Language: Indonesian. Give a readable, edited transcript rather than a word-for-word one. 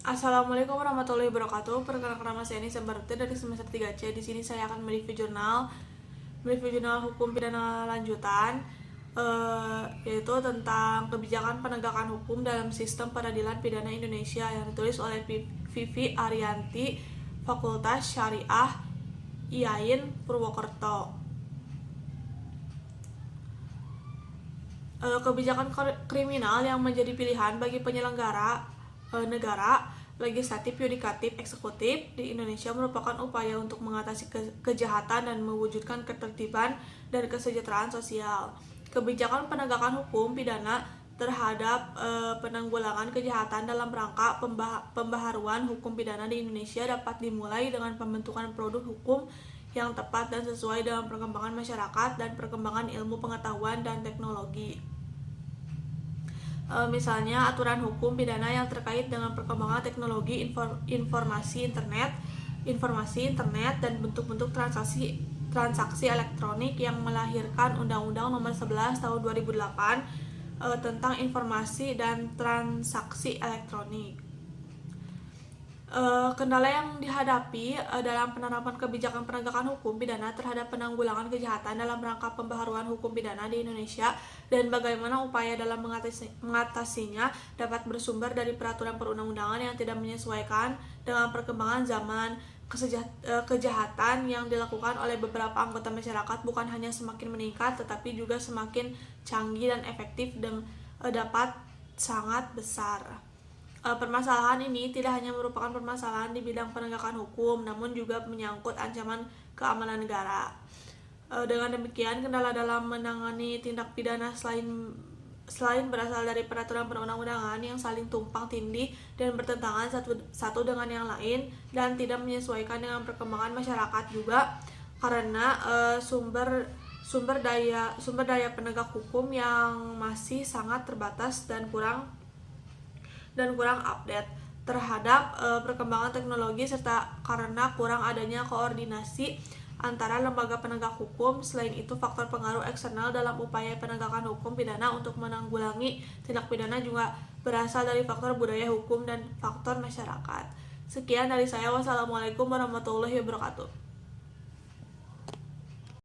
Assalamualaikum warahmatullahi wabarakatuh. Perkenalkan, nama saya Nisa Barti dari semester 3C. Di sini saya akan mereview jurnal hukum pidana lanjutan, yaitu tentang kebijakan penegakan hukum dalam sistem peradilan pidana Indonesia yang ditulis oleh Vivi Ariyanti, Fakultas Syariah IAIN Purwokerto. Kebijakan kriminal yang menjadi pilihan bagi penyelenggara negara, legislatif, yudikatif, eksekutif di Indonesia merupakan upaya untuk mengatasi kejahatan dan mewujudkan ketertiban dan kesejahteraan sosial. Kebijakan penegakan hukum pidana terhadap penanggulangan kejahatan dalam rangka pembaharuan hukum pidana di Indonesia dapat dimulai dengan pembentukan produk hukum yang tepat dan sesuai dengan perkembangan masyarakat dan perkembangan ilmu pengetahuan dan teknologi. Misalnya aturan hukum pidana yang terkait dengan perkembangan teknologi informasi internet dan bentuk-bentuk transaksi elektronik yang melahirkan Undang-Undang Nomor 11 Tahun 2008 tentang informasi dan transaksi elektronik. Kendala yang dihadapi dalam penerapan kebijakan penegakan hukum pidana terhadap penanggulangan kejahatan dalam rangka pembaharuan hukum pidana di Indonesia dan bagaimana upaya dalam mengatasinya dapat bersumber dari peraturan perundang-undangan yang tidak menyesuaikan dengan perkembangan zaman. Kejahatan yang dilakukan oleh beberapa anggota masyarakat bukan hanya semakin meningkat tetapi juga semakin canggih dan efektif dan dapat sangat besar. Permasalahan ini tidak hanya merupakan permasalahan di bidang penegakan hukum, namun juga menyangkut ancaman keamanan negara. Dengan demikian, kendala dalam menangani tindak pidana selain berasal dari peraturan perundang-undangan yang saling tumpang tindih dan bertentangan satu dengan yang lain dan tidak menyesuaikan dengan perkembangan masyarakat juga karena sumber daya penegak hukum yang masih sangat terbatas dan kurang update terhadap perkembangan teknologi serta karena kurang adanya koordinasi antara lembaga penegak hukum. Selain itu, faktor pengaruh eksternal dalam upaya penegakan hukum pidana untuk menanggulangi tindak pidana juga berasal dari faktor budaya hukum dan faktor masyarakat. Sekian dari saya. Wassalamualaikum warahmatullahi wabarakatuh.